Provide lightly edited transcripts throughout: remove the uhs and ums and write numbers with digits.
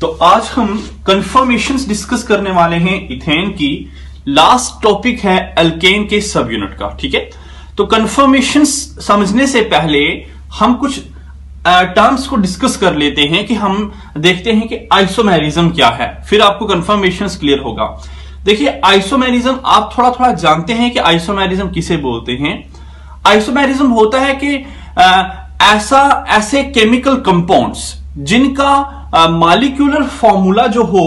तो आज हम कंफर्मेशंस डिस्कस करने वाले हैं इथेन की। लास्ट टॉपिक है एल्केन के सब यूनिट का, ठीक है। तो कंफर्मेशंस समझने से पहले हम कुछ टर्म्स को डिस्कस कर लेते हैं कि हम देखते हैं कि आइसोमेरिज्म क्या है, फिर आपको कंफर्मेशंस क्लियर होगा। देखिए आइसोमेरिज्म आप थोड़ा थोड़ा जानते हैं कि आइसोमेरिज्म किसे बोलते हैं। आइसोमेरिज्म होता है कि ऐसे केमिकल कंपाउंड्स जिनका मॉलिक्यूलर फॉर्मूला जो हो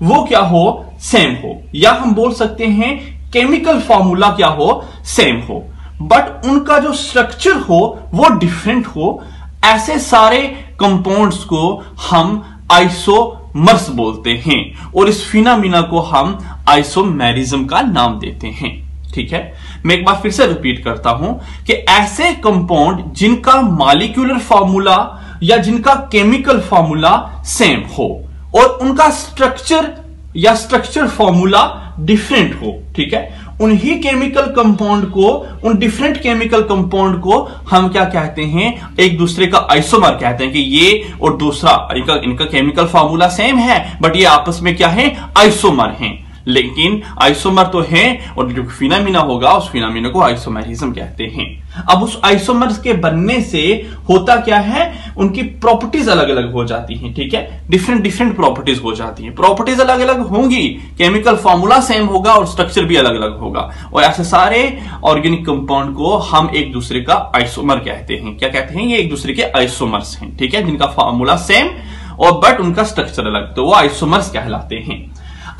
वो क्या हो, सेम हो, या हम बोल सकते हैं केमिकल फॉर्मूला क्या हो, सेम हो, बट उनका जो स्ट्रक्चर हो वो डिफरेंट हो। ऐसे सारे कंपाउंड्स को हम आइसोमर्स बोलते हैं और इस फिनोमिना को हम आइसोमेरिज्म का नाम देते हैं, ठीक है। मैं एक बार फिर से रिपीट करता हूं कि ऐसे कंपाउंड जिनका मॉलिक्यूलर फॉर्मूला या जिनका केमिकल फॉर्मूला सेम हो और उनका स्ट्रक्चर या स्ट्रक्चर फॉर्मूला डिफरेंट हो, ठीक है, उन्हीं केमिकल कंपाउंड को, उन डिफरेंट केमिकल कंपाउंड को हम क्या कहते हैं, एक दूसरे का आइसोमर कहते हैं कि ये और दूसरा इनका केमिकल फॉर्मूला सेम है बट ये आपस में क्या है, आइसोमर हैं। लेकिन आइसोमर तो है और जो फिनोमिना होगा उस फिनोमिना को आइसोमेरिज्म कहते हैं। अब उस आइसोमर्स के बनने से होता क्या है, उनकी प्रॉपर्टीज अलग अलग हो जाती हैं, ठीक है, डिफरेंट डिफरेंट प्रॉपर्टीज हो जाती हैं। प्रॉपर्टीज अलग अलग होंगी, केमिकल फॉर्मूला सेम होगा और स्ट्रक्चर भी अलग अलग होगा, और ऐसे सारे ऑर्गेनिक कंपाउंड को हम एक दूसरे का आइसोमर कहते हैं। क्या कहते हैं, ये एक दूसरे के आइसोमर्स हैं, ठीक है, जिनका फॉर्मूला सेम और बट उनका स्ट्रक्चर अलग, तो वो आइसोमर्स कहलाते हैं।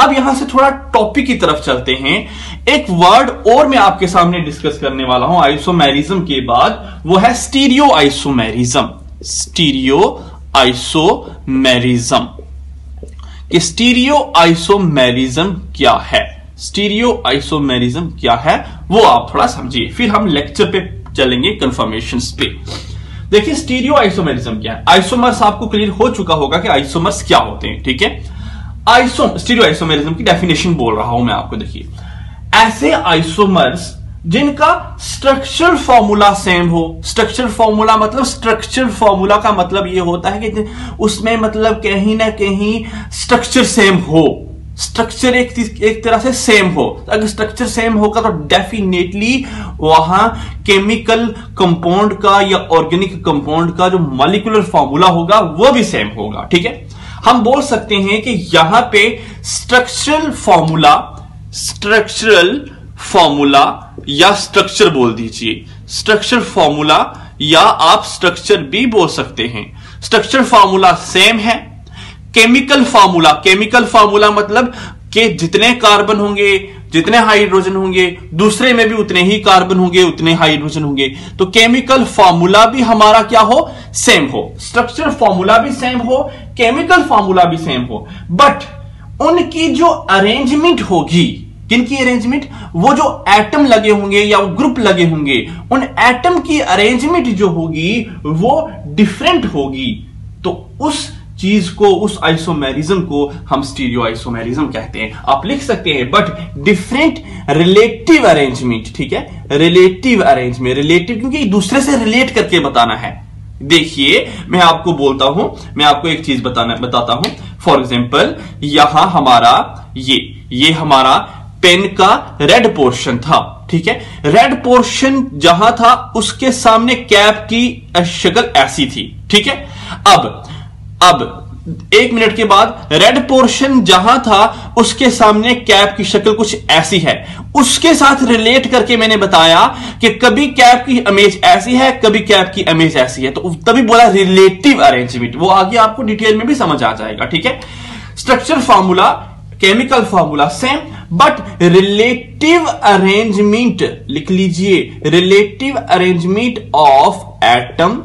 अब यहां से थोड़ा टॉपिक की तरफ चलते हैं। एक वर्ड और मैं आपके सामने डिस्कस करने वाला हूं आइसोमेरिज्म के बाद, वो है स्टीरियो आइसोमेरिज्म। स्टीरियो आइसोमेरिज्म कि स्टीरियो आइसोमेरिज्म क्या है, स्टीरियो आइसोमेरिज्म क्या है वो आप थोड़ा समझिए, फिर हम लेक्चर पे चलेंगे कंफर्मेशंस पे। देखिए स्टीरियो आइसोमेरिज्म क्या है। आइसोमर्स आपको क्लियर हो चुका होगा कि आइसोमर्स क्या होते हैं, ठीक है। स्टीरियो आइसोमेरिज्म की डेफिनेशन बोल रहा हूं मैं आपको। देखिए ऐसे आइसोमर्स जिनका स्ट्रक्चर फॉर्मूला सेम हो। स्ट्रक्चर फॉर्मूला मतलब, स्ट्रक्चर फॉर्मूला का मतलब यह होता है कि उसमें मतलब कहीं ना कहीं स्ट्रक्चर सेम हो, स्ट्रक्चर एक तरह से सेम हो। अगर स्ट्रक्चर सेम होगा तो डेफिनेटली वहां केमिकल कंपाउंड का या ऑर्गेनिक कंपाउंड का जो मॉलिक्यूलर फॉर्मूला होगा वो भी सेम होगा, ठीक है। हम बोल सकते हैं कि यहां पे स्ट्रक्चरल फॉर्मूला या स्ट्रक्चर बोल दीजिए, स्ट्रक्चर फॉर्मूला या आप स्ट्रक्चर भी बोल सकते हैं। स्ट्रक्चर फॉर्मूला सेम है। केमिकल फॉर्मूला मतलब कि जितने कार्बन होंगे, जितने हाइड्रोजन होंगे, दूसरे में भी उतने ही कार्बन होंगे, उतने हाइड्रोजन होंगे। तो केमिकल फॉर्मूला भी हमारा क्या हो, सेम हो। स्ट्रक्चर फॉर्मूला भी सेम हो, केमिकल फॉर्मूला भी सेम हो, बट उनकी जो अरेंजमेंट होगी, किनकी अरेंजमेंट, वो जो एटम लगे होंगे या वो ग्रुप लगे होंगे, उन एटम की अरेंजमेंट जो होगी वो डिफरेंट होगी। तो उस चीज को, उस आइसोमेरिज्म को हम स्टीरियो आइसोमेरिज्म कहते हैं। आप लिख सकते हैं बट डिफरेंट रिलेटिव अरेंजमेंट, ठीक है, रिलेटिव अरेंजमेंट, रिलेटिव क्योंकि दूसरे से रिलेट करके बताना है। देखिए मैं आपको बोलता हूं, मैं आपको एक चीज बताता हूं। फॉर एग्जांपल यहां हमारा ये हमारा पेन का रेड पोर्शन था, ठीक है। रेड पोर्शन जहां था उसके सामने कैप की शक्ल ऐसी थी, ठीक है। अब 1 मिनट के बाद रेड पोर्शन जहां था उसके सामने कैप की शक्ल कुछ ऐसी है। उसके साथ रिलेट करके मैंने बताया कि कभी कैप की इमेज ऐसी है, कभी कैप की इमेज ऐसी है, तो तभी बोला रिलेटिव अरेंजमेंट। वो आगे आपको डिटेल में भी समझ आ जाएगा, ठीक है। Structure formula, chemical formula same, but relative arrangement लिख लीजिए, रिलेटिव अरेंजमेंट ऑफ एटम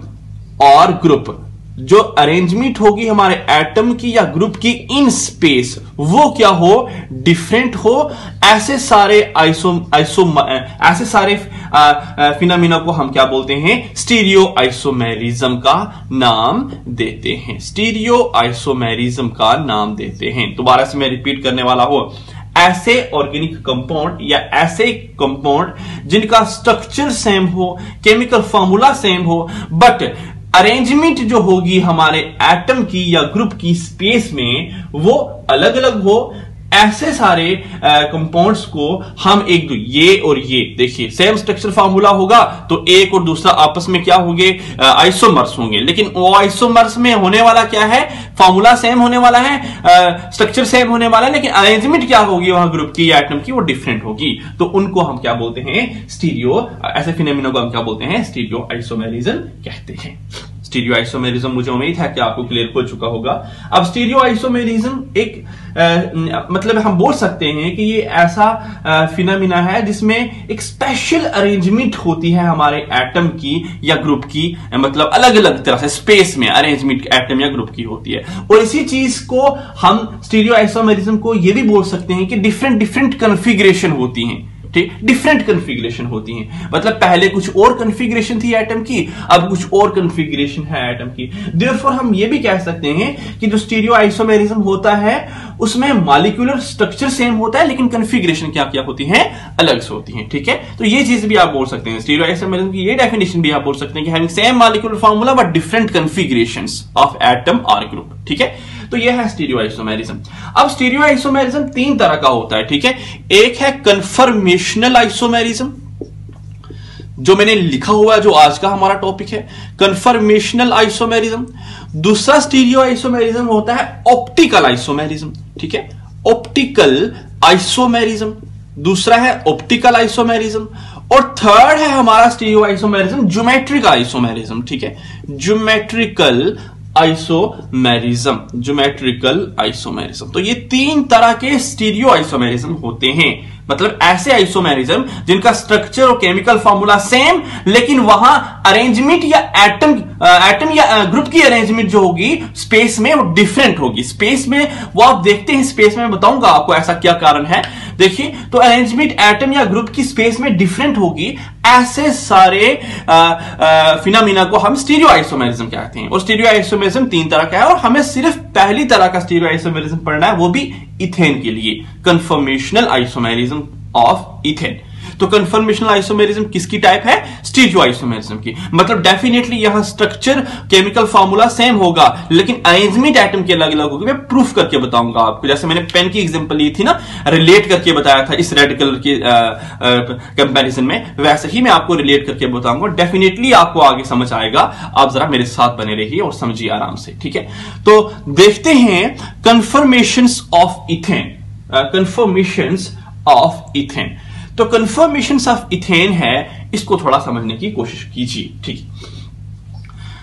और ग्रुप। जो अरेंजमेंट होगी हमारे एटम की या ग्रुप की इन स्पेस, वो क्या हो, डिफरेंट हो। ऐसे सारे ऐसे सारे फिनोमिना को हम क्या बोलते हैं, स्टीरियो आइसोमेरिज्म का नाम देते हैं, स्टीरियो आइसोमेरिज्म का नाम देते हैं। दोबारा से मैं रिपीट करने वाला हूं, ऐसे ऑर्गेनिक कंपाउंड या ऐसे कंपाउंड जिनका स्ट्रक्चर सेम हो, केमिकल फॉर्मूला सेम हो, बट अरेंजमेंट जो होगी हमारे एटम की या ग्रुप की स्पेस में वो अलग अलग हो, ऐसे सारे कंपाउंड्स को हम ये और ये देखिए सेम स्ट्रक्चर फार्मूला होगा तो एक और दूसरा आपस में क्या होंगे, आइसोमर्स होंगे। लेकिन वो आइसोमर्स में होने वाला क्या है, फार्मूला सेम होने वाला है, स्ट्रक्चर सेम होने वाला है, लेकिन अरेंजमेंट क्या होगी वहां ग्रुप की या एटम की, वो डिफरेंट होगी। तो उनको हम क्या बोलते हैं, स्टीरियो, ऐसे फिनोमेना को हम क्या बोलते हैं, स्टीरियो आइसोमेरिज्म कहते हैं। स्टीरियो आइसोमेरिज्म मुझे उम्मीद है कि आपको क्लियर हो चुका होगा। अब स्टीरियो आइसोमेरिज्म एक मतलब हम बोल सकते हैं कि ये ऐसा फिनोमेना है जिसमें एक स्पेशल अरेंजमेंट होती है हमारे एटम की या ग्रुप की, मतलब अलग अलग तरह से स्पेस में अरेंजमेंट एटम या ग्रुप की होती है। और इसी चीज को हम स्टीरियो आइसोमेरिज्म को ये भी बोल सकते हैं कि डिफरेंट डिफरेंट कॉन्फ़िगरेशन होती हैं, ठीक, डिफरेंट कॉन्फ़िगरेशन होती हैं। मतलब पहले कुछ और कॉन्फ़िगरेशन थी एटम की, अब कुछ और कॉन्फ़िगरेशन है एटम की। देयरफॉर हम ये भी कह सकते हैं कि जो स्टीरियो आइसोमेरिज्म होता है उसमें मॉलिक्यूलर स्ट्रक्चर सेम होता है लेकिन कॉन्फ़िगरेशन क्या क्या होती है, अलग से होती है। ठीक है, तो ये चीज भी आप बोल सकते हैं, स्टीरियो आइसोमेरिज्म की ये डेफिनेशन भी आप बोल सकते हैं कि having same molecular formula but different configurations of atom और ग्रुप। ठीक है, तो यह है स्टीरियो आइसोमेरिज्म। अब स्टीरियो आइसोमेरिज्म तीन तरह का होता है। ठीक है, एक है कन्फर्मेशनल आइसोमेरिज्म, जो मैंने लिखा हुआ है, जो आज का हमारा टॉपिक है, कन्फर्मेशनल आइसोमेरिज्म। दूसरा स्टीरियो आइसोमेरिज्म होता है ऑप्टिकल आइसोमेरिज्म। ठीक है, ऑप्टिकल आइसोमेरिज्म दूसरा है ऑप्टिकल आइसोमेरिज्म। और थर्ड है हमारा स्टीरियो आइसोमेरिज्म ज्योमेट्रिक आइसोमेरिज्म। ठीक है, ज्योमेट्रिकल आइसोमेरिज्म, ज्योमेट्रिकल आइसोमेरिज्म। तो ये तीन तरह के स्टीरियो आइसोमेरिज्म होते हैं, मतलब ऐसे आइसोमेरिज्म जिनका स्ट्रक्चर और केमिकल फार्मूला सेम, लेकिन वहां अरेंजमेंट या एटम या ग्रुप की अरेंजमेंट जो होगी स्पेस में वो डिफरेंट होगी। स्पेस में वो आप देखते हैं, स्पेस में बताऊंगा आपको ऐसा क्या कारण है। देखिए, तो अरेंजमेंट एटम या ग्रुप की स्पेस में डिफरेंट होगी, ऐसे सारे फिनोमेना को हम स्टीरियो आइसोमेरिज्म कहते हैं। और स्टीरियो आइसोमेरिज्म तीन तरह का है और हमें सिर्फ पहली तरह का स्टीरियो आइसोमेरिज्म पढ़ना है, वो भी इथेन के लिए, कन्फर्मेशनल आइसोमेरिज्म ऑफ इथेन। तो कन्फर्मेशनल आइसोमेरिज्म किसकी टाइप है, स्टीरियो आइसोमेरिज्म की। मतलब डेफिनेटली यहां स्ट्रक्चर केमिकल फार्मूला सेम होगा लेकिन अरेंजमेंट एटम के अलग अलग होगी। मैं प्रूफ करके बताऊंगा आपको, जैसे मैंने पेन की एग्जांपल ली थी ना, रिलेट करके बताया था इस रेड कलर के कंपैरिजन में, वैसे ही मैं आपको रिलेट करके बताऊंगा। डेफिनेटली आपको आगे समझ आएगा, आप जरा मेरे साथ बने रहिए और समझिए आराम से। ठीक है, तो देखते हैं conformations of ethane. Conformations of ethane, तो कन्फर्मेशंस ऑफ इथेन है, इसको थोड़ा समझने की कोशिश कीजिए। ठीक,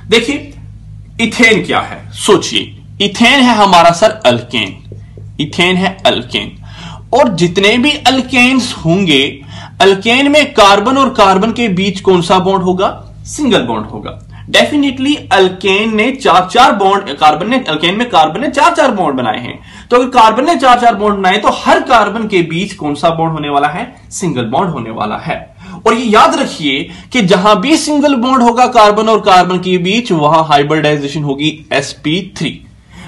देखिए इथेन क्या है, सोचिए। इथेन है हमारा सर अल्केन, इथेन है अल्केन। और जितने भी अल्केन्स होंगे, अल्केन में कार्बन और कार्बन के बीच कौन सा बॉन्ड होगा, सिंगल बॉन्ड होगा। डेफिनेटली अल्केन ने चार चार बॉन्ड, अल्केन में कार्बन ने चार चार बॉन्ड बनाए हैं। तो अगर कार्बन ने चार चार बॉन्ड बनाए तो हर कार्बन के बीच कौन सा बॉन्ड होने वाला है, सिंगल बॉन्ड होने वाला है। और ये याद रखिए कि जहां भी सिंगल बॉन्ड होगा कार्बन और कार्बन के बीच, वहां हाइब्रिडाइजेशन होगी sp3।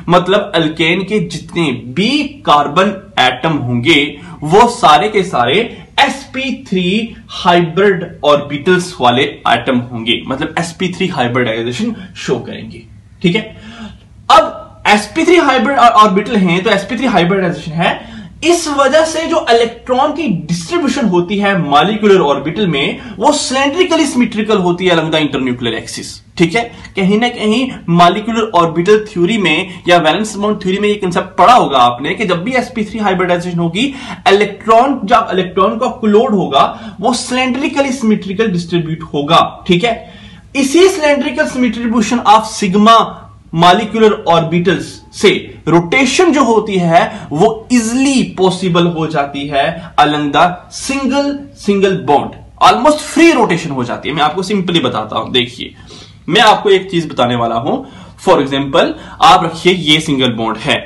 मतलब अल्केन के जितने भी कार्बन एटम होंगे वो सारे के सारे sp3 हाइब्रिड ऑर्बिटल्स वाले एटम होंगे, मतलब sp3 हाइब्रिडाइजेशन शो करेंगे। ठीक है, अब sp3 हाइब्रिड ऑर्बिटल हैं तो sp3 हाइब्रिडाइजेशन है। इस वजह से जो इलेक्ट्रॉन की डिस्ट्रीब्यूशन होती है मॉलिक्यूलर ऑर्बिटल में, वो सिलेंड्रिकली सिमेट्रिकल होती है अलॉन्ग द इंटरन्यूक्लियर एक्सिस। ठीक है, कहीं ना कहीं मॉलिक्यूलर ऑर्बिटल थ्योरी में या वैलेंस बॉन्ड थ्योरी में ये कंसेप्ट पढ़ा होगा आपने कि जब भी sp3 हाइब्रिडाइजेशन होगी, इलेक्ट्रॉन जब इलेक्ट्रॉन का लोड होगा वो सिलेंड्रिकली सिमेट्रिकल डिस्ट्रीब्यूट होगा। ठीक है, इसी सिलेंड्रिकल सिमेट्रिब्यूशन ऑफ सिग्मा मॉलिक्यूलर ऑर्बिटल्स से रोटेशन जो होती है वो इजिली पॉसिबल हो जाती है along the single bond, almost free rotation हो जाती है। मैं आपको सिंपली बताता हूं, देखिए मैं आपको एक चीज बताने वाला हूं। फॉर एग्जांपल आप रखिए ये सिंगल बॉन्ड है,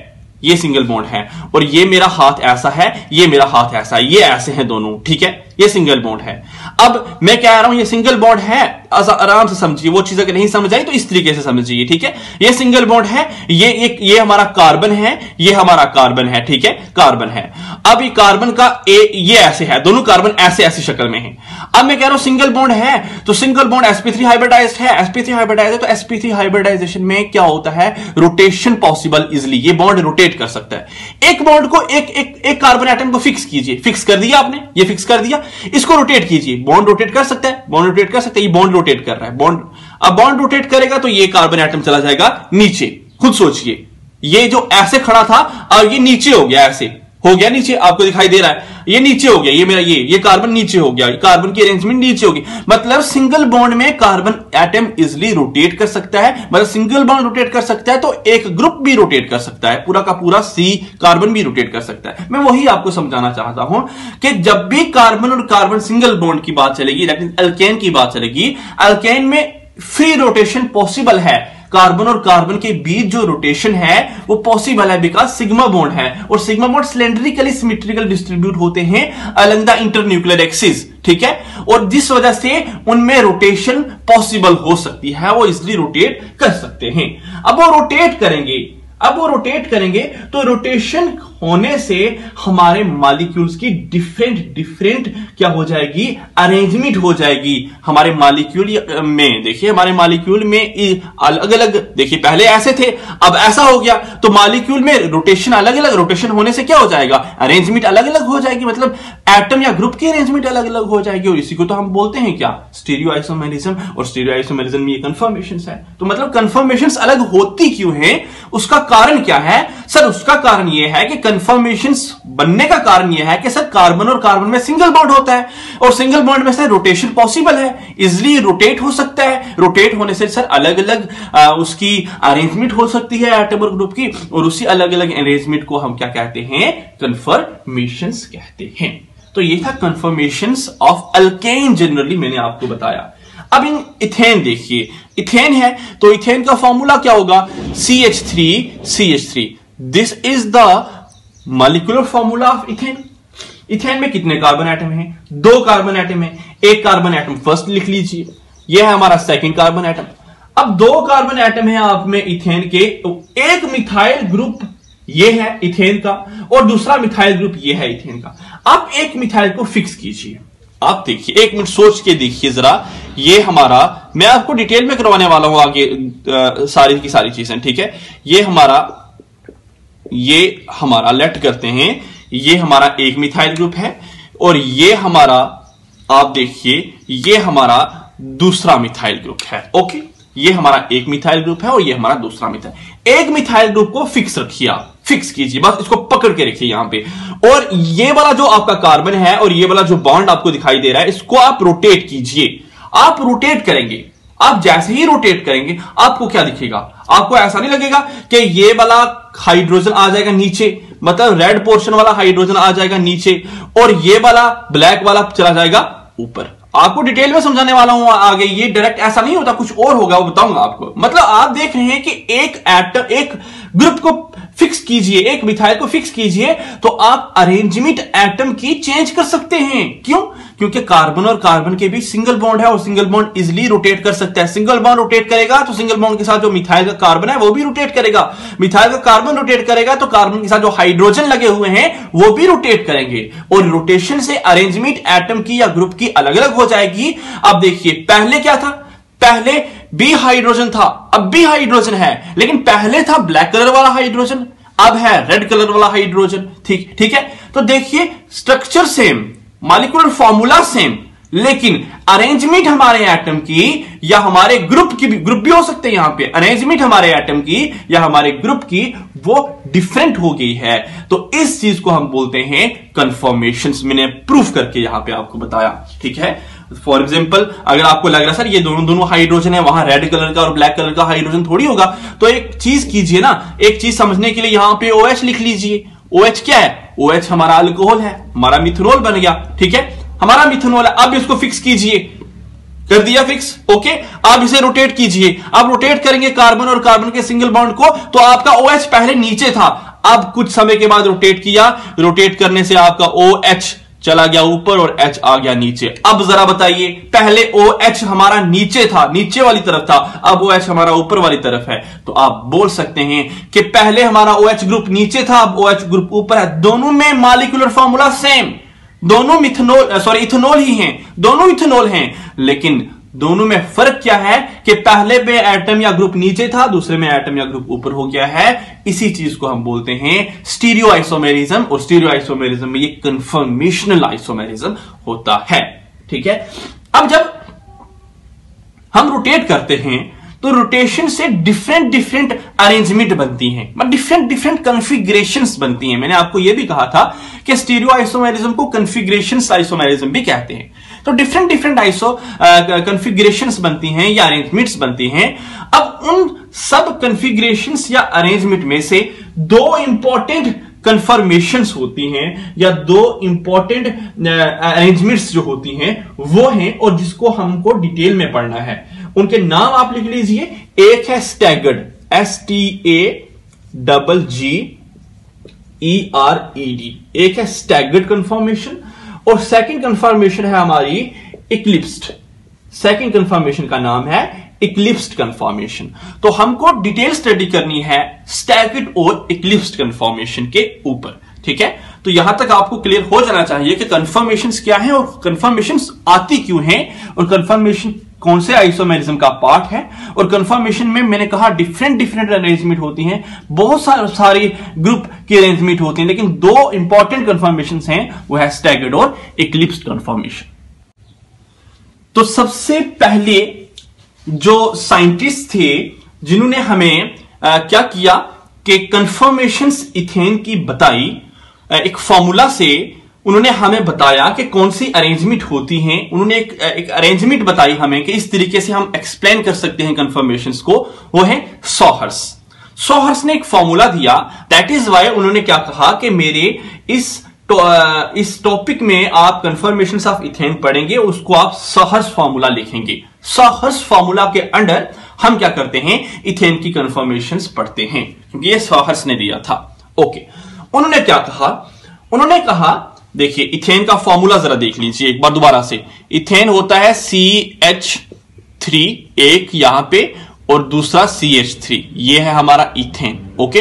ये सिंगल बॉन्ड है और ये मेरा हाथ ऐसा है, ये मेरा हाथ ऐसा है, ये ऐसे हैं दोनों। ठीक है, ये सिंगल बॉन्ड है। अब मैं कह रहा हूं ये सिंगल बॉन्ड है, आराम से समझिए, वो चीज अगर नहीं समझ आई तो इस तरीके से समझिए, ठीक है। ये सिंगल बॉन्ड है, ये हमारा कार्बन है, ये हमारा कार्बन है, ठीक है, कार्बन है। अब ये कार्बन का ये ऐसे है, दोनों कार्बन ऐसे ऐसी शक्ल में है। अब मैं कह रहा हूं सिंगल बॉन्ड है, तो सिंगल बॉन्ड sp3 हाइब्रिडाइज्ड है, sp3 हाइब्रिडाइज्ड है, तो sp3 हाइब्रिडाइजेशन में क्या होता है, रोटेशन पॉसिबल इजिली, ये बॉन्ड रोटेट कर सकता है। एक बॉन्ड को एक कार्बन एटम को फिक्स कीजिए, फिक्स कर दिया आपने, ये फिक्स कर दिया, इसको रोटेट कीजिए, बॉन्ड रोटेट कर सकता है, बॉन्ड रोटेट कर सकता है, ये बॉन्ड रोटेट कर रहा है, बॉन्ड, अब बॉन्ड रोटेट करेगा तो ये कार्बन एटम चला जाएगा नीचे। खुद सोचिए, ये जो ऐसे खड़ा था और ये नीचे हो गया, ऐसे हो गया नीचे, आपको दिखाई दे रहा है, ये नीचे हो गया, ये मेरा ये कार्बन नीचे हो गया, कार्बन की अरेंजमेंट नीचे होगी। मतलब सिंगल बॉन्ड में कार्बन एटम इजिली रोटेट कर सकता है, मतलब सिंगल बॉन्ड रोटेट कर सकता है तो एक ग्रुप भी रोटेट कर सकता है, पूरा का पूरा सी कार्बन भी रोटेट कर सकता है। मैं वही आपको समझाना चाहता हूं कि जब भी कार्बन और कार्बन सिंगल बॉन्ड की बात चलेगी, दैट मींस अल्केन की बात चलेगी, अल्केन में फ्री रोटेशन पॉसिबल है, कार्बन और कार्बन के बीच जो रोटेशन है वो पॉसिबल है, बिकॉज सिग्मा बॉन्ड है, और sigma bond cylindrically symmetrical distribute होते हैं अलोंग द इंटरन्यूक्लियर एक्सिस, ठीक है, और जिस वजह से उनमें रोटेशन पॉसिबल हो सकती है, वो इजिली रोटेट कर सकते हैं। अब वो रोटेट करेंगे तो रोटेशन होने से हमारे मॉलिक्यूल्स की डिफरेंट क्या हो जाएगी, अरेंजमेंट हो जाएगी हमारे मॉलिक्यूल में। देखिए हमारे मॉलिक्यूल में अलग अलग, देखिए पहले ऐसे थे, अब ऐसा हो गया, तो मॉलिक्यूल में रोटेशन अलग अलग, रोटेशन होने से क्या हो जाएगा, अरेंजमेंट अलग अलग हो जाएगी, मतलब एटम या ग्रुप की अरेंजमेंट अलग अलग हो जाएगी, और इसी को तो हम बोलते हैं क्या, स्टीरियो आइसोमेरिज्म। और स्टीरियो आइसोमेरिज्म में ये कन्फर्मेशंस है, तो मतलब कन्फर्मेशंस अलग होती क्यों है, उसका कारण क्या है सर, उसका कारण यह है कि कन्फर्मेशंस बनने का कारण यह है कि सर कार्बन और कार्बन में सिंगल बॉन्ड होता है, और सिंगल बॉन्ड में से रोटेशन पॉसिबल है, इजिली रोटेट हो सकता है, रोटेट होने से सर अलग अलग उसकी अरेंजमेंट हो सकती है एटम और ग्रुप की, और उसी अलग अलग अरेंजमेंट को हम क्या कहते हैं, कन्फर्मेशंस कहते हैं। तो ये था कन्फर्मेशंस ऑफ अल्केन, जनरली मैंने आपको बताया। अब इन इथेन देखिए, इथेन है तो इथेन का फॉर्मूला क्या होगा, CH3CH3, this is the molecular formula of ethane. Ethane में कितने कार्बन एटम हैं, 2 कार्बन एटम है, एक कार्बन एटम फर्स्ट लिख लीजिए, यह है हमारा सेकंड कार्बन एटम। अब 2 कार्बन एटम है आप में इथेन के, तो एक मिथाइल ग्रुप ये है इथेन का, और दूसरा मिथाइल ग्रुप ये है इथेन का। आप एक मिथाइल को फिक्स कीजिए, आप देखिए, एक मिनट सोच के देखिए जरा, ये हमारा, मैं आपको डिटेल में करवाने वाला हूं आगे सारी की सारी चीजें, ठीक है। ये हमारा लेट करते हैं, ये हमारा एक मिथाइल ग्रुप है, और ये हमारा, आप देखिए, ये हमारा दूसरा मिथाइल ग्रुप है, ओके। ये हमारा एक मिथाइल ग्रुप है और ये हमारा दूसरा मिथाइल। एक मिथाइल ग्रुप को फिक्स रखिए, आप फिक्स कीजिए, बस इसको पकड़ के रखिए यहां पे, और ये वाला जो आपका कार्बन है और ये वाला जो बॉन्ड आपको दिखाई दे रहा है, इसको आप रोटेट कीजिए। आप रोटेट करेंगे, आप जैसे ही रोटेट करेंगे आपको क्या दिखेगा, आपको ऐसा नहीं लगेगा कि ये वाला हाइड्रोजन आ जाएगा नीचे, मतलब रेड पोर्शन वाला हाइड्रोजन आ जाएगा नीचे, और ये वाला ब्लैक वाला चला जाएगा ऊपर। आपको डिटेल में समझाने वाला हूं आगे, ये डायरेक्ट ऐसा नहीं होता, कुछ और होगा, वो बताऊंगा आपको। मतलब आप देख रहे हैं कि एक ग्रुप को फिक्स कीजिए, एक मिथाइल को फिक्स कीजिए, तो आप अरेंजमेंट एटम की चेंज कर सकते हैं। क्यों? क्योंकि कार्बन और कार्बन के बीच सिंगल बॉन्ड है, और सिंगल बॉन्ड इजिली रोटेट कर सकता है। सिंगल बॉन्ड रोटेट करेगा तो सिंगल बॉन्ड के साथ जो मिथाइल का कार्बन है वो भी रोटेट करेगा, मिथाइल का कार्बन रोटेट करेगा तो कार्बन के साथ जो हाइड्रोजन लगे हुए हैं वो भी रोटेट करेंगे, और रोटेशन से अरेंजमेंट एटम की या ग्रुप की अलग अलग हो जाएगी। अब देखिए, पहले क्या था, पहले बी हाइड्रोजन था, अब भी हाइड्रोजन है, लेकिन पहले था ब्लैक कलर वाला हाइड्रोजन, अब है रेड कलर वाला हाइड्रोजन, ठीक है। तो देखिए, structure same, molecular formula same, लेकिन अरेंजमेंट हमारे एटम की या हमारे ग्रुप की, ग्रुप भी हो सकते हैं यहां पे, अरेंजमेंट हमारे एटम की या हमारे ग्रुप की वो डिफरेंट हो गई है। तो इस चीज को हम बोलते हैं कन्फर्मेशंस। मैंने प्रूफ करके यहां पे आपको बताया, ठीक है। फॉर एग्जाम्पल, अगर आपको लग रहा है सर ये दोनों हाइड्रोजन है, वहां रेड कलर का और ब्लैक कलर का हाइड्रोजन थोड़ी होगा, तो एक चीज कीजिए ना, एक चीज समझने के लिए यहां पे OH लिख लीजिए। OH क्या है? OH हमारा अल्कोहल है, हमारा मिथेनॉल बन गया, ठीक है, हमारा मिथेनॉल है। अब इसको फिक्स कीजिए, कर दिया फिक्स, ओके। आप इसे रोटेट कीजिए, आप रोटेट करेंगे कार्बन और कार्बन के सिंगल बॉन्ड को, तो आपका OH पहले नीचे था, अब कुछ समय के बाद रोटेट किया, रोटेट करने से आपका OH चला गया ऊपर और H आ गया नीचे। अब जरा बताइए, पहले OH हमारा नीचे था, नीचे वाली तरफ था, अब OH हमारा ऊपर वाली तरफ है। तो आप बोल सकते हैं कि पहले हमारा OH ग्रुप नीचे था, अब OH ग्रुप ऊपर है। दोनों में मॉलिक्यूलर फॉर्मूला सेम, दोनों इथेनॉल ही हैं, दोनों इथेनॉल हैं, लेकिन दोनों में फर्क क्या है कि पहले में एटम या ग्रुप नीचे था, दूसरे में एटम या ग्रुप ऊपर हो गया है। इसी चीज को हम बोलते हैं स्टीरियो आइसोमेरिज्म, और स्टीरियो आइसोमेरिज्म में ये कन्फर्मेशनल आइसोमेरिज्म होता है। ठीक है, अब जब हम रोटेट करते हैं तो रोटेशन से डिफरेंट अरेंजमेंट बनती हैं, डिफरेंट कॉन्फ़िगरेशंस बनती हैं। मैंने आपको यह भी कहा था कि स्टीरियो आइसोमेरिज्म को कॉन्फ़िगरेशंस आइसोमेरिज्म भी कहते हैं। तो डिफरेंट कॉन्फ़िगरेशंस बनती हैं या अरेंजमेंट्स बनती हैं। अब उन सब कॉन्फ़िगरेशंस या अरेंजमेंट में से दो इंपॉर्टेंट कन्फर्मेशंस होती हैं या दो इंपॉर्टेंट अरेंजमेंट्स जो होती हैं वो हैं, और जिसको हमको डिटेल में पढ़ना है। उनके नाम आप लिख लीजिए। एक है स्टैगर्ड, STAGGERED, एक है स्टैगर्ड कन्फर्मेशन, और सेकंड कन्फर्मेशन है हमारी इक्लिप्स्ड। सेकंड कन्फर्मेशन का नाम है इक्लिप्स्ड कन्फर्मेशन। तो हमको डिटेल स्टडी करनी है स्टैगर्ड और इक्लिप्स्ड कन्फर्मेशन के ऊपर। ठीक है, तो यहां तक आपको क्लियर हो जाना चाहिए कि कन्फर्मेशंस क्या है और कन्फर्मेशंस आती क्यों हैं, और कन्फर्मेशन कौन से आइसोमेरिज्म का पार्ट है। और कन्फर्मेशन में मैंने कहा डिफरेंट अरेंजमेंट होती हैं, बहुत सारी ग्रुप की अरेंजमेंट होती हैं, लेकिन दो इंपॉर्टेंट कन्फर्मेशंस हैं, वो है स्टैगर्ड और इक्लिप्स्ड कन्फर्मेशन। तो सबसे पहले जो साइंटिस्ट थे जिन्होंने हमें क्या किया कि कन्फर्मेशंस इथेन की बताई, एक फॉर्मूला से उन्होंने हमें बताया कि कौन सी अरेंजमेंट होती हैं। उन्होंने एक अरेंजमेंट बताई हमें कि इस तरीके से हम एक्सप्लेन कर सकते हैं कन्फर्मेशंस को, वो है सॉहर्स ने एक फॉर्मूला दिया। दैट इज वाई उन्होंने क्या कहा कि मेरे इस टॉपिक में आप कन्फर्मेशंस ऑफ इथेन पढ़ेंगे, उसको आप सॉहर्स फॉर्मूला लिखेंगे। सॉहर्स फॉर्मूला के अंडर हम क्या करते हैं, इथेन की कन्फर्मेशंस पढ़ते हैं, क्योंकि ये सॉहर्स ने दिया था। ओके, उन्होंने क्या कहा, उन्होंने कहा देखिए इथेन का फॉर्मूला जरा देख लीजिए एक बार दोबारा से। इथेन होता है CH3, एक यहां पे और दूसरा CH3, ये है हमारा इथेन। ओके,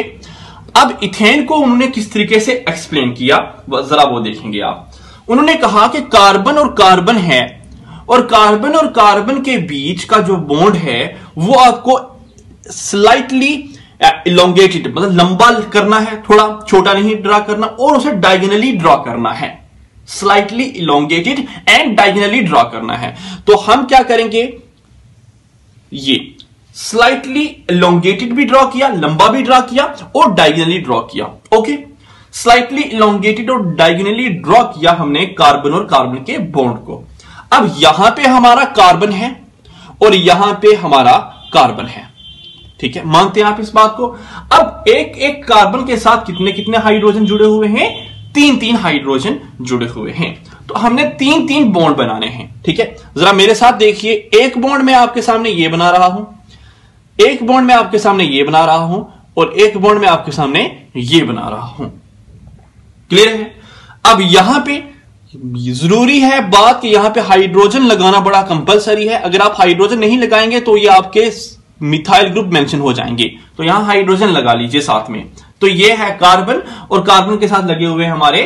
अब इथेन को उन्होंने किस तरीके से एक्सप्लेन किया जरा वो देखेंगे आप। उन्होंने कहा कि कार्बन और कार्बन है, और कार्बन के बीच का जो बॉन्ड है वो आपको स्लाइटली इलोंगेटेड, मतलब लंबा करना है, थोड़ा छोटा नहीं ड्रा करना, और उसे डायगोनली ड्रॉ करना है। Slightly elongated and diagonally draw करना है। तो हम क्या करेंगे, ये स्लाइटली इलोंगेटेड भी ड्रॉ किया, लंबा भी ड्रॉ किया और डायगोनली ड्रॉ किया। ओके, स्लाइटली इलोंगेटेड और डायगोनली ड्रॉ किया हमने कार्बन और कार्बन के बॉन्ड को। अब यहां पे हमारा कार्बन है और यहां पे हमारा कार्बन है। ठीक है, मानते हैं आप इस बात को। अब एक कार्बन के साथ कितने हाइड्रोजन जुड़े हुए हैं, 3 हाइड्रोजन जुड़े हुए हैं। तो हमने 3 बॉन्ड बनाने हैं। ठीक है, जरा मेरे साथ देखिए, एक बॉन्ड में आपके सामने ये बना रहा हूं, एक बॉन्ड में आपके सामने ये बना रहा हूं, और एक बॉन्ड में आपके सामने ये बना रहा हूं। क्लियर है? अब यहां पे जरूरी है बात कि यहां पे हाइड्रोजन लगाना बड़ा कंपलसरी है। अगर आप हाइड्रोजन नहीं लगाएंगे तो ये आपके मिथाइल ग्रुप मेंशन हो जाएंगे। तो यहां हाइड्रोजन लगा लीजिए साथ में। तो ये है कार्बन, और कार्बन के साथ लगे हुए हमारे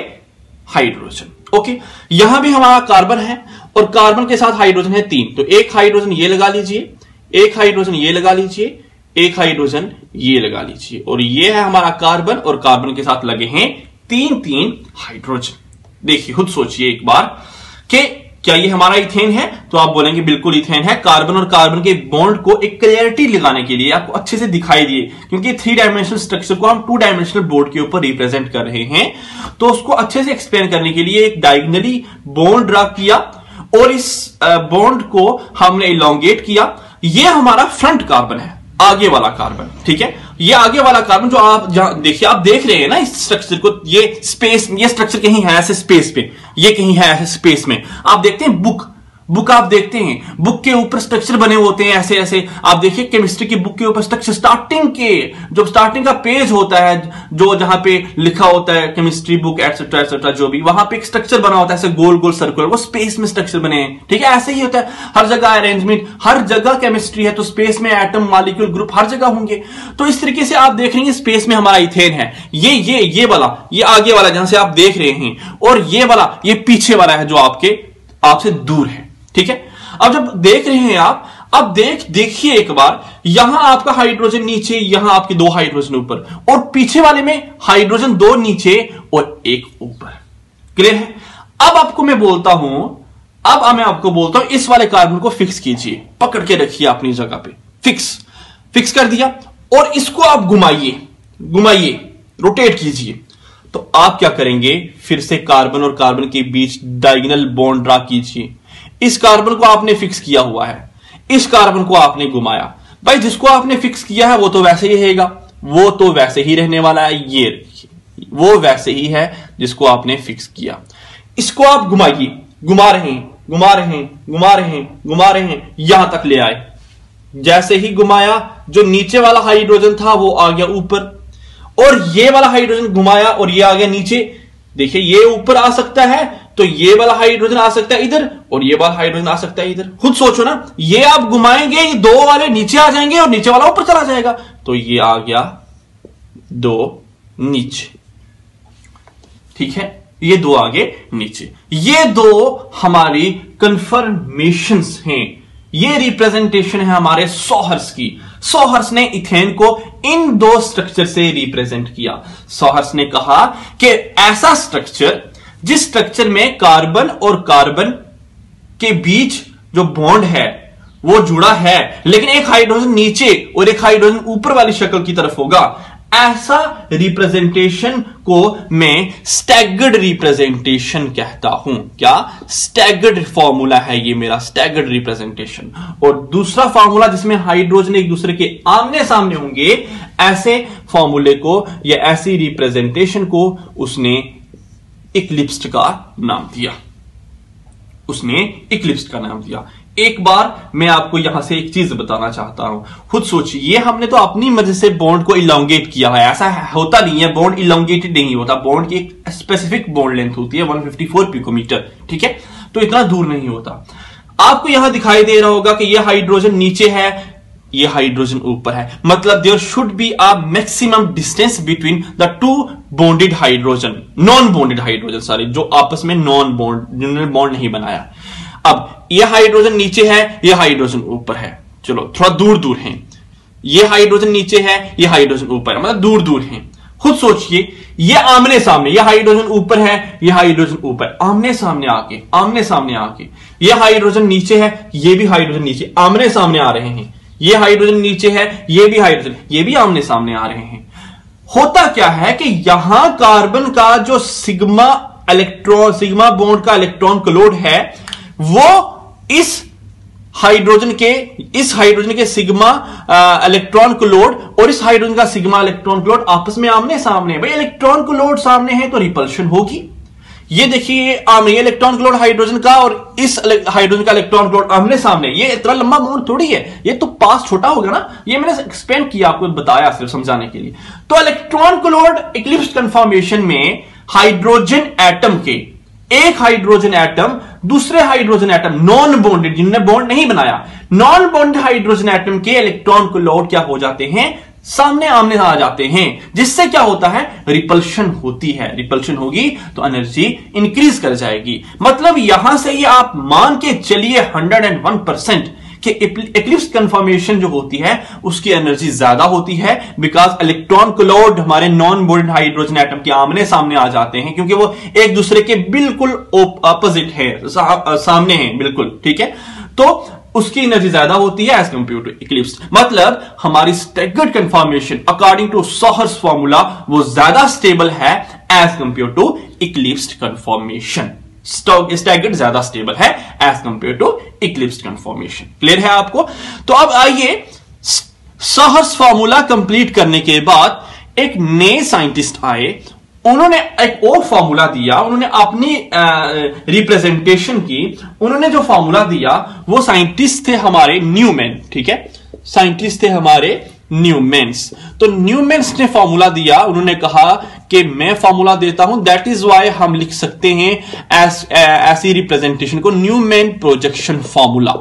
हाइड्रोजन। ओके, यहां भी हमारा कार्बन है और कार्बन के साथ हाइड्रोजन है 3। तो एक हाइड्रोजन ये लगा लीजिए, एक हाइड्रोजन ये लगा लीजिए, एक हाइड्रोजन ये लगा लीजिए, और ये है हमारा कार्बन, और कार्बन के साथ लगे हैं 3 हाइड्रोजन। देखिए, खुद सोचिए एक बार कि क्या ये हमारा इथेन है, तो आप बोलेंगे बिल्कुल इथेन है। कार्बन और कार्बन के बॉन्ड को एक क्लैरिटी लगाने के लिए, आपको अच्छे से दिखाई दिए, क्योंकि 3 डायमेंशनल स्ट्रक्चर को हम 2 डायमेंशनल बोर्ड के ऊपर रिप्रेजेंट कर रहे हैं, तो उसको अच्छे से एक्सप्लेन करने के लिए एक डायगोनली बॉन्ड ड्रा किया, और इस बॉन्ड को हमने इलोंगेट किया। ये हमारा फ्रंट कार्बन है, आगे वाला कार्बन। ठीक है, ये आगे वाला कार्बन जो आप जहां देखिए, आप देख रहे हैं ना इस स्ट्रक्चर को, ये स्पेस, ये स्ट्रक्चर कहीं है ऐसे स्पेस पे, ये कहीं है ऐसे स्पेस में। आप देखते हैं बुक आप देखते हैं, बुक के ऊपर स्ट्रक्चर बने होते हैं ऐसे ऐसे। आप देखिए केमिस्ट्री की बुक के ऊपर स्ट्रक्चर, स्टार्टिंग का पेज होता है जो जहां पे लिखा होता है केमिस्ट्री बुक एटसेट्रा एटसेट्रा, जो भी वहां पे एक स्ट्रक्चर बना होता है ऐसे गोल गोल सर्कुलर, वो स्पेस में स्ट्रक्चर बने हैं। ठीक है, ऐसे ही होता है हर जगह अरेंजमेंट, हर जगह केमिस्ट्री है तो स्पेस में एटम मॉलिक्यूल ग्रुप हर जगह होंगे। तो इस तरीके से आप देख रहे हैं स्पेस में हमारा इथेन है, ये वाला, ये आगे वाला जहां से आप देख रहे हैं, और ये वाला ये पीछे वाला है जो आपसे दूर है। ठीक है, अब जब देख रहे हैं आप, अब देखिए एक बार, यहां आपका हाइड्रोजन नीचे, यहां आपके 2 हाइड्रोजन ऊपर, और पीछे वाले में हाइड्रोजन 2 नीचे और 1 ऊपर। क्लियर है? अब आपको मैं बोलता हूं, इस वाले कार्बन को फिक्स कीजिए, पकड़ के रखिए अपनी जगह पे, फिक्स कर दिया, और इसको आप घुमाइए, रोटेट कीजिए। तो आप क्या करेंगे, फिर से कार्बन और कार्बन के बीच डायगोनल बॉन्ड ड्रा कीजिए। इस कार्बन को आपने फिक्स किया हुआ है, इस कार्बन को आपने घुमाया। भाई जिसको आपने फिक्स किया है वो तो वैसे ही रहेगा, वो तो वैसे ही रहने वाला है। ये वो वैसे ही है जिसको आपने फिक्स किया। इसको आप घुमाइए, घुमा रहे हैं, यहां तक ले आए। जैसे ही घुमाया, जो नीचे वाला हाइड्रोजन था वो आ गया ऊपर, और ये वाला हाइड्रोजन घुमाया और ये आ गया नीचे। देखिए ये ऊपर आ सकता है तो ये वाला हाइड्रोजन आ सकता है इधर, और ये वाला हाइड्रोजन आ सकता है इधर। खुद सोचो ना, ये आप घुमाएंगे, ये 2 वाले नीचे आ जाएंगे और नीचे वाला ऊपर चला जाएगा, तो ये आ गया 2 नीचे। ठीक है, ये 2 आगे नीचे। ये 2 हमारी कंफर्मेशंस हैं, ये रिप्रेजेंटेशन है हमारे सॉहर्स की। सॉहर्स ने इथेन को इन 2 स्ट्रक्चर से रिप्रेजेंट किया। सॉहर्स ने कहा कि ऐसा स्ट्रक्चर जिस स्ट्रक्चर में कार्बन और कार्बन के बीच जो बॉन्ड है वो जुड़ा है, लेकिन एक हाइड्रोजन नीचे और एक हाइड्रोजन ऊपर वाली शक्ल की तरफ होगा, ऐसा रिप्रेजेंटेशन को मैं स्टैगर्ड रिप्रेजेंटेशन कहता हूं। क्या? स्टैगर्ड फॉर्मूला है ये मेरा, स्टैगर्ड रिप्रेजेंटेशन। और दूसरा फॉर्मूला जिसमें हाइड्रोजन एक दूसरे के आमने सामने होंगे, ऐसे फॉर्मूले को या ऐसी रिप्रेजेंटेशन को उसने इक्लिप्स्ड का नाम दिया। एक बार मैं आपको यहां से एक चीज बताना चाहता हूं, खुद सोचिए, ये हमने तो अपनी मर्जी से बॉन्ड को इलोंगेट किया है। ऐसा होता नहीं है, बॉन्ड इलोंगेटेड नहीं होता, बॉन्ड की एक स्पेसिफिक बॉन्ड लेंथ होती है 154 पिकोमीटर। ठीक है, तो इतना दूर नहीं होता। आपको यहां दिखाई दे रहा होगा कि ये हाइड्रोजन नीचे है, ये हाइड्रोजन ऊपर है, मतलब there should be a maximum distance between the 2 bonded hydrogen, non bonded hydrogen, sorry, जो आपस में नॉन बॉन्ड, जिन्होंने बॉन्ड नहीं बनाया। अब ये हाइड्रोजन नीचे है, ये हाइड्रोजन ऊपर है, चलो थोड़ा दूर दूर हैं। ये हाइड्रोजन नीचे है, ये हाइड्रोजन ऊपर है, मतलब दूर दूर हैं। खुद सोचिए, ये आमने सामने, ये हाइड्रोजन ऊपर है, ये हाइड्रोजन ऊपर, आमने सामने आके, ये हाइड्रोजन नीचे है, ये भी हाइड्रोजन नीचे, आमने सामने आ रहे हैं। ये हाइड्रोजन नीचे है, ये भी हाइड्रोजन, ये भी आमने सामने आ रहे हैं। होता क्या है कि यहां कार्बन का जो सिग्मा बॉन्ड का इलेक्ट्रॉन क्लोड है, वो इस हाइड्रोजन के सिग्मा इलेक्ट्रॉन क्लोड और इस हाइड्रोजन का सिग्मा इलेक्ट्रॉन क्लोड आपस में आमने सामने है। भाई इलेक्ट्रॉन क्लोड सामने है तो रिपल्शन होगी। ये देखिए, ये इलेक्ट्रॉन क्लोड हाइड्रोजन का और इस हाइड्रोजन का इलेक्ट्रॉन क्लोड आमने सामने, ये इतना लंबा बॉन्ड थोड़ी है, ये तो पास छोटा हो गया ना। ये मैंने एक्सपेंड किया, आपको बताया सिर्फ समझाने के लिए। तो इलेक्ट्रॉन क्लोड इक्लिप्स्ड कन्फॉर्मेशन में हाइड्रोजन एटम के, एक हाइड्रोजन एटम दूसरे हाइड्रोजन एटम नॉन बॉन्डेड, जिन्होंने बॉन्ड नहीं बनाया, नॉन बॉन्डेड हाइड्रोजन एटम के इलेक्ट्रॉन क्लोड क्या हो जाते हैं, सामने आमने आ जाते हैं, जिससे क्या होता है, रिपल्शन होती है। रिपल्शन होगी तो एनर्जी इंक्रीज कर जाएगी। मतलब यहां से ही आप मान के चलिए 101% कि इक्लिप्स कन्फर्मेशन जो होती है उसकी एनर्जी ज्यादा होती है, बिकॉज इलेक्ट्रॉन क्लोड हमारे नॉन बॉन्डेड हाइड्रोजन एटम के आमने सामने आ जाते हैं, क्योंकि वो एक दूसरे के बिल्कुल अपोजिट है, सामने हैं बिल्कुल। ठीक है, तो उसकी एनर्जी ज्यादा होती है एज कंपेयर टू इक्लिप्स। मतलब हमारी staggered conformation according to sawhorse formula वो ज्यादा स्टेबल है as compare to eclipsed conformation. Staggered ज्यादा स्टेबल है as compare to eclipsed conformation. Clear है आपको? तो अब आइए, सॉहर्स फॉर्मूला कंप्लीट करने के बाद एक नए साइंटिस्ट आए उन्होंने एक और फॉर्मूला दिया, उन्होंने अपनी रिप्रेजेंटेशन की, उन्होंने जो फॉर्मूला दिया वो साइंटिस्ट थे हमारे न्यूमैन, ठीक है, साइंटिस्ट थे हमारे न्यूमैन्स। तो न्यूमैन्स ने फॉर्मूला दिया, उन्होंने कहा कि मैं फॉर्मूला देता हूं, दैट इज वाई हम लिख सकते हैं ऐसी रिप्रेजेंटेशन को Newman projection formula,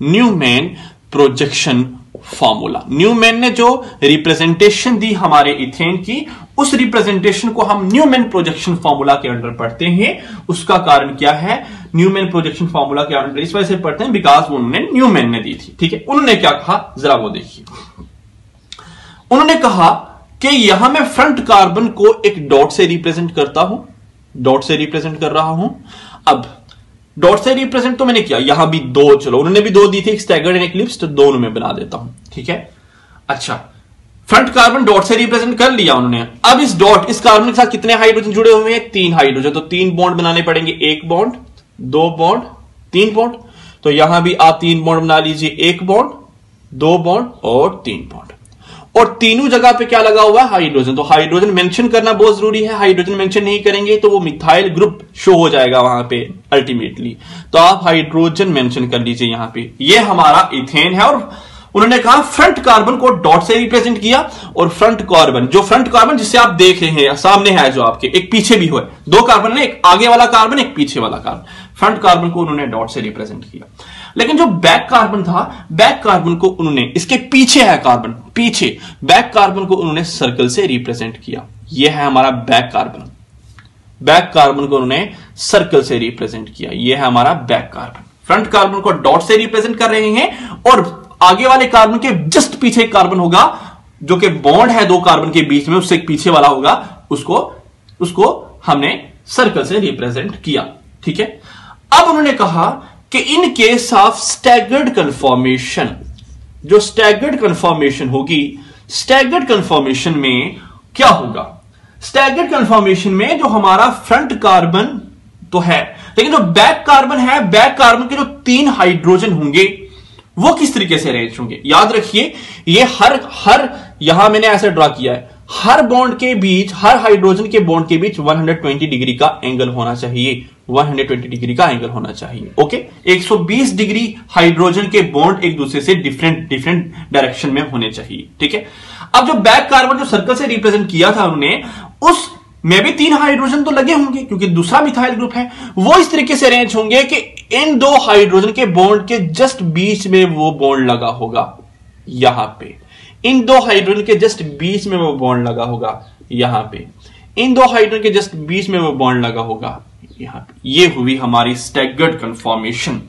Newman projection formula. Newman ने जो रिप्रेजेंटेशन दी हमारे इथेन की, उस रिप्रेजेंटेशन को हम न्यूमैन प्रोजेक्शन फॉर्मूला के अंडर पढ़ते हैं। उसका कारण क्या है, न्यूमैन प्रोजेक्शन फॉर्मूला के अंडर इस वजह से पढ़ते हैं बिकॉज उन्होंने न्यूमैन ने दी थी, ठीक है। उन्होंने क्या कहा जरा वो देखिए, उन्होंने कहा कि यहां मैं फ्रंट कार्बन को एक डॉट से रिप्रेजेंट करता हूं, डॉट से रिप्रेजेंट कर रहा हूं। अब डॉट से रिप्रेजेंट तो मैंने किया, यहां भी दो, चलो उन्होंने भी दो दी थी, एक स्टैगर्ड एंड इक्लिप्स, तो दोनों में बना देता हूं, ठीक है। अच्छा, फ्रंट कार्बन डॉट से रिप्रेजेंट कर लिया उन्होंने। अब इस डॉट, इस कार्बन के साथ कितने हाइड्रोजन जुड़े हुए हैं, 3 हाइड्रोजन, तो 3 बॉन्ड बनाने पड़ेंगे, 1 बॉन्ड, 2 बॉन्ड, 3 बॉन्ड। तो यहां भी आप 3 बॉन्ड बना लीजिए, 1 बॉन्ड, 2 बॉन्ड और 3 बॉन्ड। और तीनों जगह पे क्या लगा हुआ है, हाइड्रोजन। तो हाइड्रोजन मेंशन करना बहुत जरूरी है, हाइड्रोजन मेंशन नहीं करेंगे तो वो मिथाइल ग्रुप शो हो जाएगा वहां पे अल्टीमेटली। तो आप हाइड्रोजन मेंशन कर लीजिए यहां पे, ये हमारा इथेन है। और उन्होंने कहा फ्रंट कार्बन को डॉट से रिप्रेजेंट किया, और फ्रंट कार्बन, जो फ्रंट कार्बन जिसे आप देख रहे हैं सामने है, जो आपके एक पीछे भी हुआ, 2 कार्बन है, एक आगे वाला कार्बन, एक पीछे वाला कार्बन, फ्रंट कार्बन को उन्होंने डॉट से रिप्रेजेंट किया। लेकिन जो बैक कार्बन था, बैक कार्बन को उन्होंने, इसके पीछे है कार्बन, पीछे, बैक कार्बन को उन्होंने सर्कल से रिप्रेजेंट किया। यह है हमारा बैक कार्बन, बैक कार्बन को उन्होंने सर्कल से रिप्रेजेंट किया, यह है हमारा back carbon. Front carbon co dot से रिप्रेजेंट कर रहे हैं, और आगे वाले कार्बन के जस्ट पीछे एक कार्बन होगा जो कि बॉन्ड है 2 कार्बन के बीच में, उससे एक पीछे वाला होगा, उसको हमने सर्कल से रिप्रेजेंट किया, ठीक है। अब उन्होंने कहा कि in case of staggered conformation, जो स्टैगर्ड कन्फॉर्मेशन होगी, स्टैगर्ड कन्फॉर्मेशन में क्या होगा, स्टैगर्ड कन्फॉर्मेशन में जो हमारा फ्रंट कार्बन तो है, लेकिन जो बैक कार्बन है, बैक कार्बन के जो 3 हाइड्रोजन होंगे वो किस तरीके से अरेंज होंगे। याद रखिए, ये हर यहां मैंने ऐसा ड्रा किया है, हर बॉन्ड के बीच, हर हाइड्रोजन के बॉन्ड के बीच 120 डिग्री का एंगल होना चाहिए, 120 डिग्री का एंगल होना चाहिए, ओके। 120 डिग्री हाइड्रोजन के बॉन्ड एक दूसरे से डिफरेंट डायरेक्शन में होने चाहिए, ठीक है। अब जो बैक कार्बन जो सर्कल से रिप्रेजेंट किया था उन्होंने, उस में भी 3 हाइड्रोजन तो लगे होंगे क्योंकि दूसरा मिथाइल ग्रुप है, वो इस तरीके से अरेंज होंगे कि इन 2 हाइड्रोजन के बॉन्ड के जस्ट बीच में वो बॉन्ड लगा होगा, यहां पे इन 2 हाइड्रोजन के जस्ट बीच में वो बॉन्ड लगा होगा, यहां पे इन 2 हाइड्रोजन के जस्ट बीच में वो बॉन्ड लगा होगा, यहां पे। ये हुई हमारी स्टैगर्ड कन्फॉर्मेशन।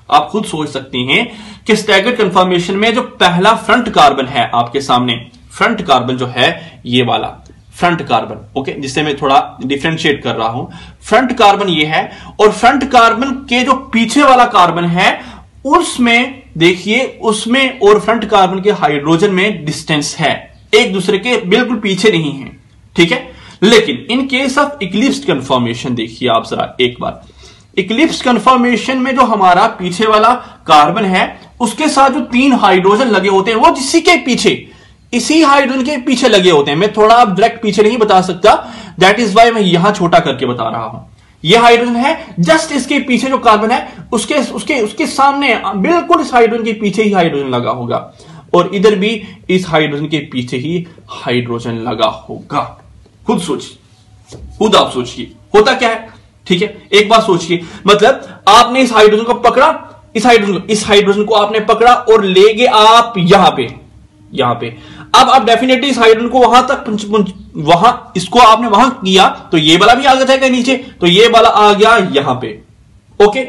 आप खुद सोच सकते हैं कि स्टैगर्ड कन्फॉर्मेशन में जो पहला फ्रंट कार्बन है आपके सामने, फ्रंट कार्बन जो है ये वाला फ्रंट कार्बन, ओके, जिससे मैं थोड़ा डिफरेंशिएट कर रहा हूं, फ्रंट कार्बन ये है, और फ्रंट कार्बन के जो पीछे वाला कार्बन है उसमें देखिए, उसमें और फ्रंट कार्बन के हाइड्रोजन में डिस्टेंस है, एक दूसरे के बिल्कुल पीछे नहीं है, ठीक है। लेकिन in case of eclipsed conformation देखिए आप जरा एक बार, इक्लिप्स्ड कन्फॉर्मेशन में जो हमारा पीछे वाला कार्बन है उसके साथ जो 3 हाइड्रोजन लगे होते हैं वो जिसी के पीछे, इसी हाइड्रोजन के पीछे लगे होते हैं। मैं थोड़ा अब डायरेक्ट पीछे नहीं बता सकता, दैट इज वाई मैं यहां छोटा करके बता रहा हूं। यह हाइड्रोजन है, जस्ट इसके पीछे जो कार्बन है उसके सामने बिल्कुल इस हाइड्रोजन के पीछे ही हाइड्रोजन लगा होगा, और इधर भी इस हाइड्रोजन के पीछे ही हाइड्रोजन लगा होगा। खुद सोचिए, खुद आप सोचिए होता क्या है, ठीक है। एक बात सोचिए, मतलब आपने इस हाइड्रोजन को पकड़ा, इस हाइड्रोजन को आपने पकड़ा और ले गए आप यहां पे। अब आप डेफिनेटली इस हाइड्रोजन को वहां तक वहां इसको आपने वहां किया तो ये वाला भी आ जाएगा नीचे, तो ये वाला आ गया यहां पे, ओके।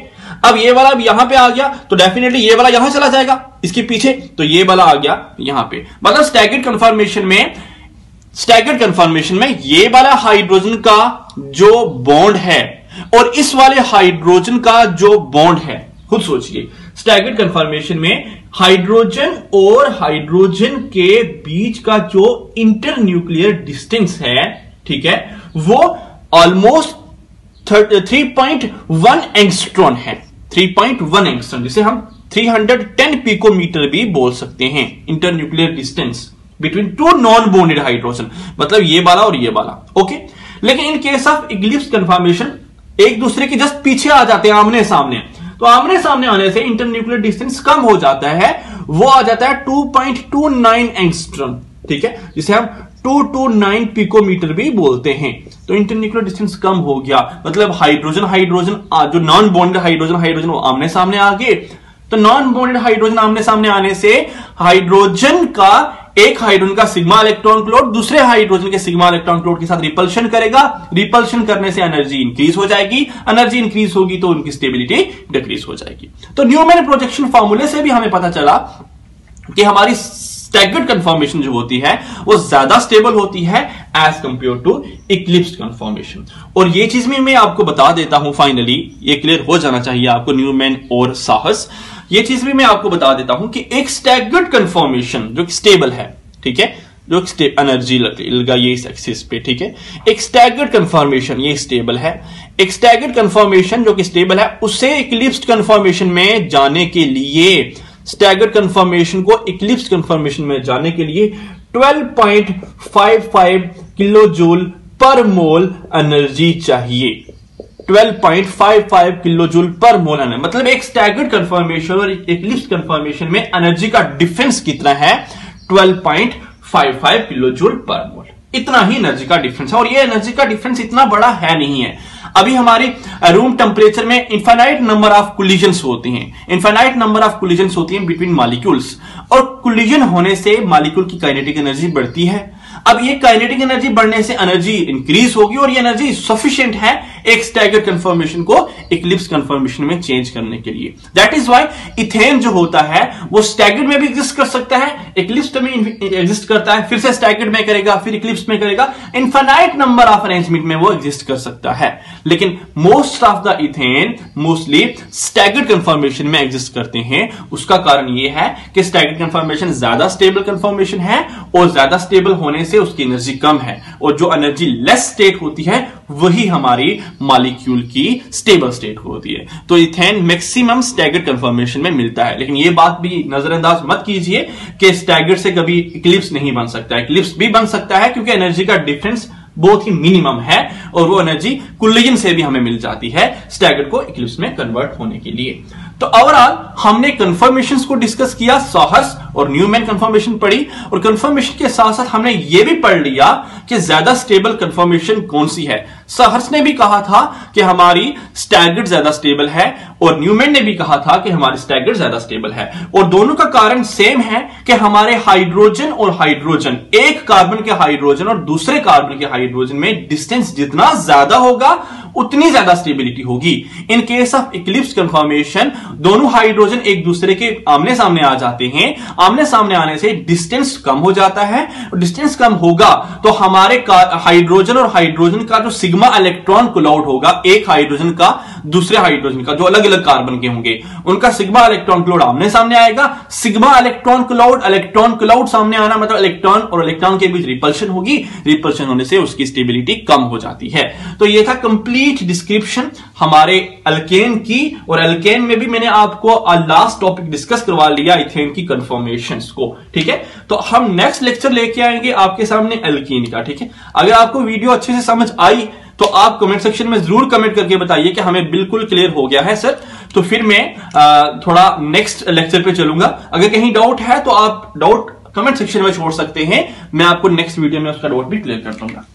अब ये वाला भी यहां पे आ गया तो डेफिनेटली ये वाला यहां चला जाएगा इसके पीछे, तो ये वाला आ गया यहां पे। मतलब स्टैगर्ड कन्फॉर्मेशन में ये वाला हाइड्रोजन का जो बॉन्ड है और इस वाले हाइड्रोजन का जो बॉन्ड है, खुद सोचिए, स्टैगर्ड कन्फॉर्मेशन में हाइड्रोजन और हाइड्रोजन के बीच का जो इंटर न्यूक्लियर डिस्टेंस है, ठीक है, वो ऑलमोस्ट 3.1 एंगस्ट्रॉन है, 3.1 एंगस्ट्रॉन, जिसे हम 310 पिकोमीटर भी बोल सकते हैं, inter nuclear distance between 2 non bonded hydrogen, मतलब ये वाला और ये वाला, ओके। लेकिन in case of Eclipse confirmation एक दूसरे के जस्ट पीछे आ जाते हैं, आमने सामने। तो आमने सामने आने से इंटरन्यूक्लियर डिस्टेंस कम हो जाता है, वो आ जाता है 2.29 एंगस्ट्रॉम, ठीक है, जिसे हम 229 पिकोमीटर भी बोलते हैं। तो इंटरन्यूक्लियर डिस्टेंस कम हो गया, मतलब हाइड्रोजन जो नॉन बॉन्डेड हाइड्रोजन वो आमने सामने आ गए। तो नॉन बॉन्डेड हाइड्रोजन आमने सामने आने से हाइड्रोजन का एक हाइड्रोजन का सिग्मा इलेक्ट्रॉन क्लोड दूसरे हाइड्रोजन के सिग्मा इलेक्ट्रॉन क्लोड के साथ रिपल्शन करेगा। रिपल्शन करने से एनर्जी इंक्रीज हो जाएगी, एनर्जी इंक्रीज होगी तो उनकी स्टेबिलिटी डिक्रीज हो जाएगी। तो न्यूमैन प्रोजेक्शन फॉर्मूले से भी हमें पता चला कि हमारी स्टैगर्ड कंफर्मेशन जो होती है वो ज्यादा स्टेबल होती है as compare to eclipsed conformation. और ये चीज में मैं आपको बता देता हूं, फाइनली ये क्लियर हो जाना चाहिए आपको, न्यूमैन और साहस, ये चीज भी मैं आपको बता देता हूं कि एक स्टैगर्ड कंफर्मेशन जो स्टेबल है, ठीक है, जो एनर्जी लगा ये इस एक्सिस पे, ठीक है, एक स्टैगर्ड कंफर्मेशन ये स्टेबल है। एक स्टैगर्ड कंफर्मेशन जो कि स्टेबल है उसे इक्लिप्स्ड कंफर्मेशन में जाने के लिए, स्टैगर्ड कंफर्मेशन को इक्लिप्स्ड कंफर्मेशन में जाने के लिए 12.55 किलो जूल पर मोल एनर्जी चाहिए। 12.55 किलो जूल पर मोल एनर्जी, मतलब एक स्टैगर्ड कंफर्मेशन और इक्लिप्स्ड कंफर्मेशन में एनर्जी का डिफरेंस कितना है? 12.55 किलो जूल पर मोल। इतना ही एनर्जी का डिफरेंस है, और ये एनर्जी का डिफरेंस इतना बड़ा है नहीं है। अभी हमारी रूम टेम्परेचर में इनफाइनाइट नंबर ऑफ कोलिजन्स होती हैं, इनफाइनाइट नंबर ऑफ कोलिजन्स होती हैं बिटवीन मॉलिक्यूल्स, और कोलिजन होने से मॉलिक्यूल की काइनेटिक एनर्जी बढ़ती है। अब ये काइनेटिक एनर्जी बढ़ने से एनर्जी इंक्रीज होगी, और ये एनर्जी सफिशिएंट है एक स्टैगर्ड कंफर्मेशन को इक्लिप्स कंफर्मेशन में चेंज करने के लिए। दैट इज व्हाई इथेन जो होता है वो स्टैगर्ड में भी एग्जिस्ट कर सकता है, इक्लिप्स में एग्जिस्ट करता है, फिर से स्टैगर्ड में करेगा, फिर इक्लिप्स में करेगा, इनफाइनाइट नंबर ऑफ अरेंजमेंट में वो एग्जिस्ट कर सकता है। लेकिन most of the ethane mostly staggered confirmation में एग्जिस्ट करते हैं। उसका कारण ये है कि स्टैगर्ड कंफर्मेशन ज्यादा स्टेबल कंफर्मेशन है, और ज्यादा स्टेबल होने से उसकी एनर्जी कम है, और जो एनर्जी लेस स्टेट होती है वही हमारी मॉलिक्यूल की स्टेबल स्टेट होती है। तो इथेन मैक्सिमम स्टैगर्ड कंफर्मेशन में मिलता है। लेकिन यह बात भी नजरअंदाज मत कीजिए कि स्टैगर्ड से कभी इक्लिप्स नहीं बन सकता। इक्लिप्स भी बन सकता है क्योंकि एनर्जी का डिफरेंस बहुत ही मिनिमम है, और वो एनर्जी कोलिजन से भी हमें मिल जाती है स्टैगर्ड को इक्लिप्स में कन्वर्ट होने के लिए। तो ओवरऑल हमने कंफर्मेशंस को डिस्कस किया, साहस और न्यूमैन कंफर्मेशन पढ़ी, और कंफर्मेशन के साथ साथ हमने यह भी पढ़ लिया कि ज्यादा स्टेबल कंफर्मेशन कौन सी है। साहस ने भी कहा था कि हमारी स्टैगर्ड ज्यादा स्टेबल है, और न्यूमैन ने भी कहा था कि हमारी स्टैगर्ड ज्यादा स्टेबल है। और दोनों का कारण सेम है कि हमारे हाइड्रोजन और हाइड्रोजन, एक कार्बन के हाइड्रोजन और दूसरे कार्बन के हाइड्रोजन में डिस्टेंस जितना ज्यादा होगा उतनी ज्यादा स्टेबिलिटी होगी। In case of Eclipse confirmation दोनों हाइड्रोजन एक दूसरे के आमने सामने आ जाते हैं, आमने सामने आने से डिस्टेंस कम हो जाता है, और डिस्टेंस कम होगा तो हमारे हाइड्रोजन और हाइड्रोजन का जो सिग्मा इलेक्ट्रॉन क्लाउड होगा, एक हाइड्रोजन का दूसरे हाइड्रोजन का, जो अलग अलग कार्बन के होंगे, उनका सिग्मा इलेक्ट्रॉन क्लाउड आमने सामने आएगा। सिग्मा इलेक्ट्रॉन क्लाउड सामने आना मतलब इलेक्ट्रॉन और इलेक्ट्रॉन के बीच रिपल्शन होगी, रिपल्शन होने से उसकी स्टेबिलिटी कम हो जाती है। तो यह था कंप्लीट डिस्क्रिप्शन हमारे अल्केन की, और अल्केन में भी मैंने आपको लास्ट टॉपिक डिस्कस करवा लिया इथेन की कंफर्मेशंस को, ठीक है। तो हम नेक्स्ट लेक्चर लेके आएंगे आपके सामने अल्कीन का, ठीक है। अगर आपको वीडियो अच्छे से समझ आई तो आप कमेंट सेक्शन में जरूर कमेंट करके बताइए कि हमें बिल्कुल क्लियर हो गया है सर, तो फिर मैं थोड़ा नेक्स्ट लेक्चर पे चलूंगा। अगर कहीं डाउट है तो आप डाउट कमेंट सेक्शन में छोड़ सकते हैं, मैं आपको नेक्स्ट वीडियो में उसका डाउट भी क्लियर कर दूंगा।